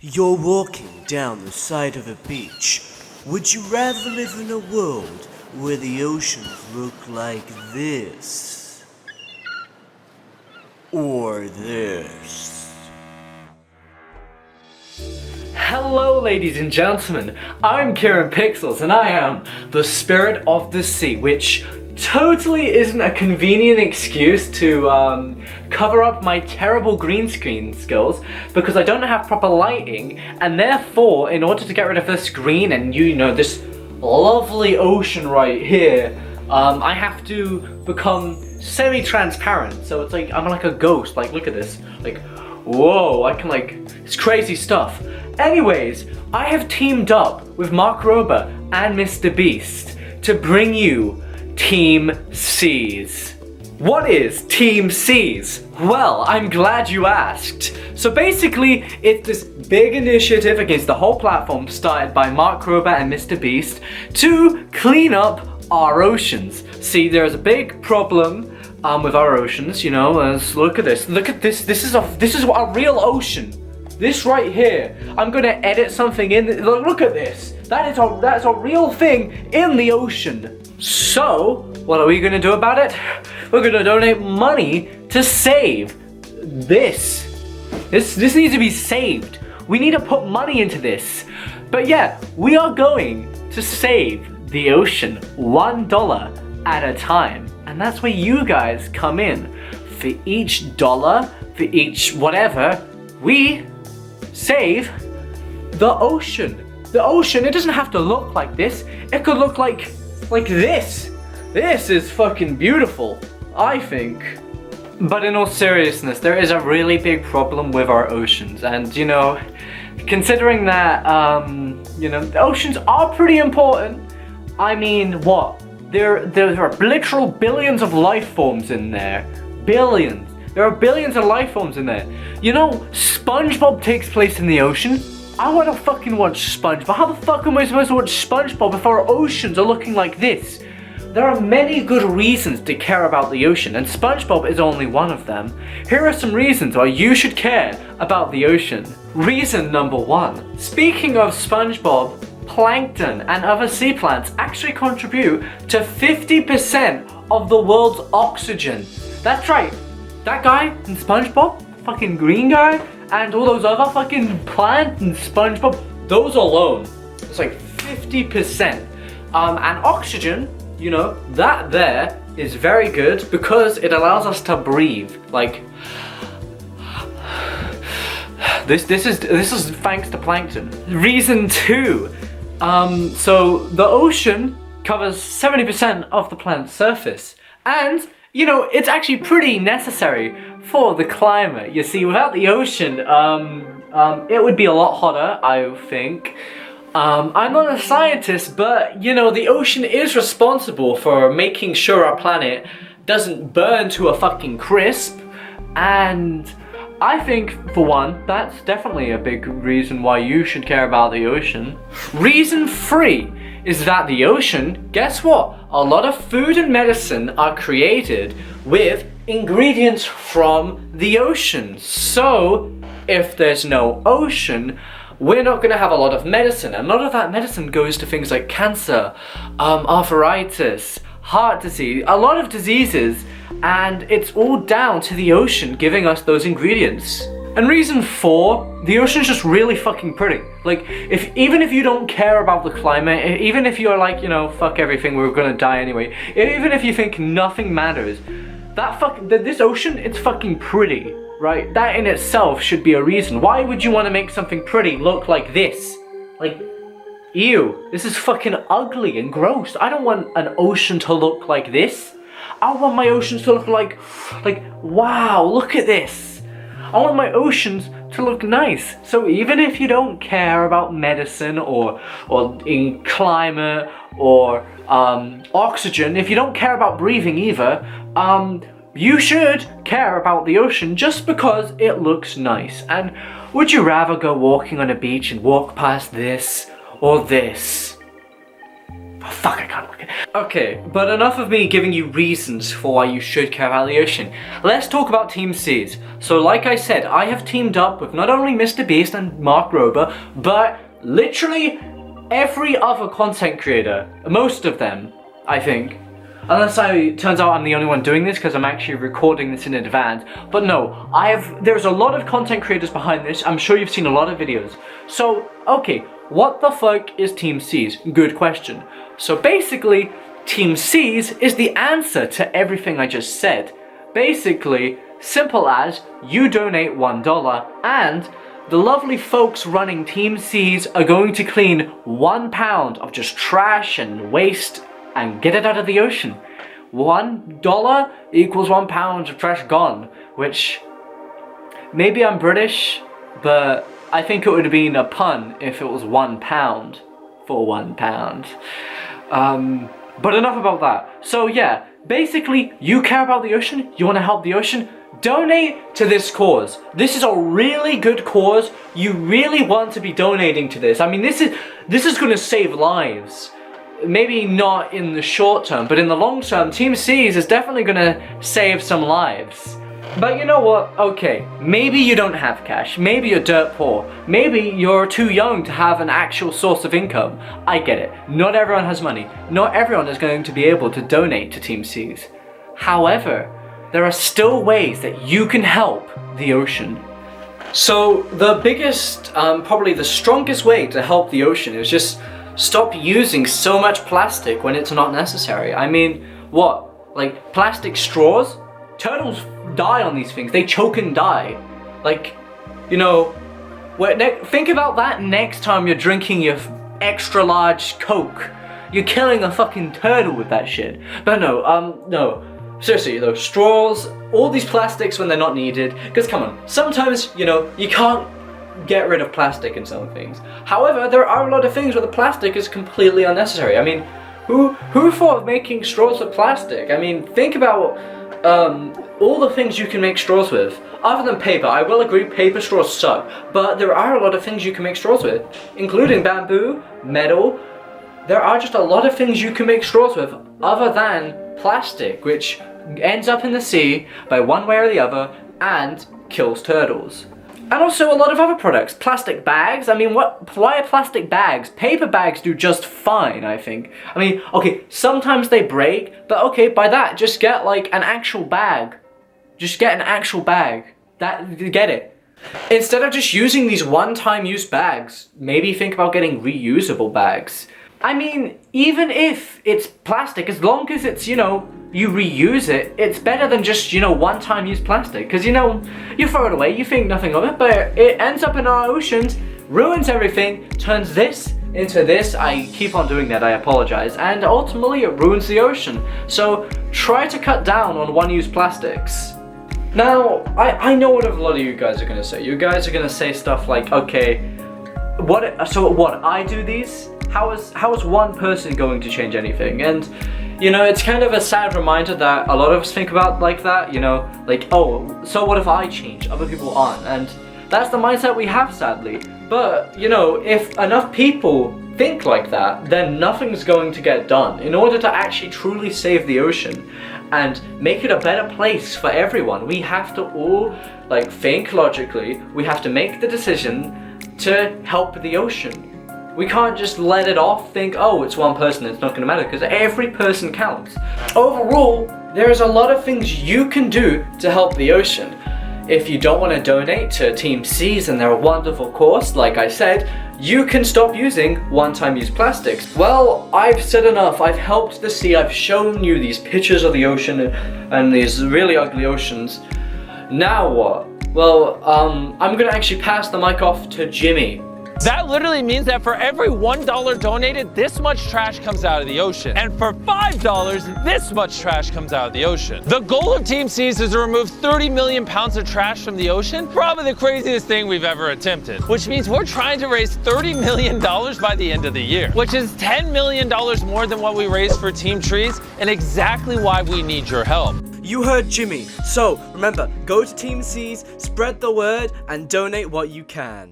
You're walking down the side of a beach. Would you rather live in a world where the oceans look like this? Or this? Hello ladies and gentlemen, I'm Kieran Pixels and I am the spirit of the sea, which totally isn't a convenient excuse to cover up my terrible green screen skills because I don't have proper lighting, and therefore in order to get rid of this green and this lovely ocean right here, I have to become semi-transparent. So it's like I'm like a ghost. Like, look at this. Like, whoa, I can it's crazy stuff. Anyways, I have teamed up with MrBeast and MrBeast to bring you teamseas. What is teamseas? Well, I'm glad you asked. So basically, it's this big initiative against the whole platform started by MrBeast and MrBeast to clean up our oceans. See, there's a big problem with our oceans, look at this. Look at this. This is a real ocean. This right here. I'm gonna edit something in. Look at this. That's a real thing in the ocean. So, what are we gonna do about it? We're gonna donate money to save this. This needs to be saved. We need to put money into this. But yeah, we are going to save the ocean $1 at a time. And that's where you guys come in. For each dollar, for each whatever, we save the ocean. The ocean, it doesn't have to look like this. It could look like this. This is fucking beautiful, I think. But in all seriousness, there is a really big problem with our oceans. And considering that, the oceans are pretty important. I mean, what? There are literal billions of life forms in there. Billions. There are billions of life forms in there. SpongeBob takes place in the ocean. I want to fucking watch SpongeBob. How the fuck am I supposed to watch SpongeBob if our oceans are looking like this? There are many good reasons to care about the ocean, and SpongeBob is only one of them. Here are some reasons why you should care about the ocean. Reason number 1. Speaking of SpongeBob, plankton and other sea plants actually contribute to 50% of the world's oxygen. That's right. That guy in SpongeBob, fucking green guy, and all those other fucking plants in SpongeBob, those alone, it's like 50%. And oxygen, that there is very good because it allows us to breathe. Like, this is thanks to plankton. Reason 2. So the ocean covers 70% of the planet's surface, and it's actually pretty necessary for the climate. You see, without the ocean, it would be a lot hotter, I think. I'm not a scientist, but the ocean is responsible for making sure our planet doesn't burn to a fucking crisp, and I think, for one, that's definitely a big reason why you should care about the ocean. Reason 3 is that the ocean, guess what? A lot of food and medicine are created with ingredients from the ocean. So, if there's no ocean, we're not gonna have a lot of medicine. And a lot of that medicine goes to things like cancer, arthritis, heart disease, a lot of diseases, and it's all down to the ocean giving us those ingredients. And reason 4, the ocean's just really fucking pretty. Like, even if you don't care about the climate, even if you're like, fuck everything, we're gonna die anyway, even if you think nothing matters, this ocean, it's fucking pretty, right? That in itself should be a reason. Why would you want to make something pretty look like this? Like, ew, this is fucking ugly and gross. I don't want an ocean to look like this. I want my oceans to look like, wow, look at this. I want my oceans to look nice. So even if you don't care about medicine or in climate or oxygen, if you don't care about breathing either, you should care about the ocean just because it looks nice. And would you rather go walking on a beach and walk past this or this? Fuck, I can't look at it. Okay, but enough of me giving you reasons for why you should care about the ocean. Let's talk about Team Seas. So like I said, I have teamed up with not only MrBeast and Mark Rober, but literally every other content creator. Most of them, I think. Unless turns out I'm the only one doing this because I'm actually recording this in advance. But no, there's a lot of content creators behind this. I'm sure you've seen a lot of videos. So, okay, what the fuck is Team Seas? Good question. So basically, Team Seas is the answer to everything I just said. Basically, simple as you donate $1 and the lovely folks running Team Seas are going to clean 1 pound of just trash and waste and get it out of the ocean. $1 equals 1 pound of trash gone, which maybe I'm British, but I think it would have been a pun if it was 1 pound for 1 pound. But enough about that. So yeah, basically you care about the ocean, you want to help the ocean, donate to this cause. This is a really good cause. You really want to be donating to this. I mean, this is going to save lives. Maybe not in the short term, but in the long term, Team Seas is definitely gonna save some lives. But you know what? Okay, maybe you don't have cash, maybe you're dirt poor, maybe you're too young to have an actual source of income. I get it. Not everyone has money. Not everyone is going to be able to donate to Team Seas. However, there are still ways that you can help the ocean. So the biggest, probably the strongest way to help the ocean is just stop using so much plastic when it's not necessary. I mean, what? Like, plastic straws? Turtles die on these things. They choke and die. Like, you know, think about that next time you're drinking your extra large Coke. You're killing a fucking turtle with that shit. But no. Seriously, though, straws, all these plastics when they're not needed. Because, come on, sometimes, you know, you can't get rid of plastic in some things. However, there are a lot of things where the plastic is completely unnecessary. I mean, who thought of making straws with plastic? I mean, think about all the things you can make straws with. Other than paper, I will agree paper straws suck, but there are a lot of things you can make straws with, including bamboo, metal. There are just a lot of things you can make straws with other than plastic, which ends up in the sea by one way or the other and kills turtles. And also a lot of other products. Plastic bags, I mean, why are plastic bags? Paper bags do just fine, I think. I mean, okay, sometimes they break, but okay, by that, just get like an actual bag. Just get an actual bag. Get it. Instead of just using these one-time use bags, maybe think about getting reusable bags. I mean, even if it's plastic, as long as it's, you know, you reuse it, it's better than just, you know, one-time use plastic. Because, you know, you throw it away, you think nothing of it, but it ends up in our oceans, ruins everything, turns this into this. I keep on doing that, I apologize. And ultimately, it ruins the ocean. So, try to cut down on one-use plastics. Now, I know what a lot of you guys are going to say. You guys are going to say stuff like, okay, what, I do these? How is one person going to change anything? And, you know, it's kind of a sad reminder that a lot of us think about like that, you know, like, oh, so what if I change? Other people aren't. And that's the mindset we have, sadly. But, you know, if enough people think like that, then nothing's going to get done. In order to actually truly save the ocean and make it a better place for everyone, we have to all, like, think logically. We have to make the decision to help the ocean. We can't just let it off, think, oh, it's one person, it's not going to matter, because every person counts. Overall, there's a lot of things you can do to help the ocean. If you don't want to donate to Team Seas and their wonderful cause, like I said, you can stop using one-time use plastics. Well, I've said enough. I've helped the sea. I've shown you these pictures of the ocean and these really ugly oceans. Now what? Well, I'm going to actually pass the mic off to Jimmy. That literally means that for every $1 donated, this much trash comes out of the ocean. And for $5, this much trash comes out of the ocean. The goal of Team Seas is to remove 30 million pounds of trash from the ocean. Probably the craziest thing we've ever attempted. Which means we're trying to raise $30 million by the end of the year. Which is $10 million more than what we raised for Team Trees, and exactly why we need your help. You heard Jimmy. So, remember, go to Team Seas, spread the word, and donate what you can.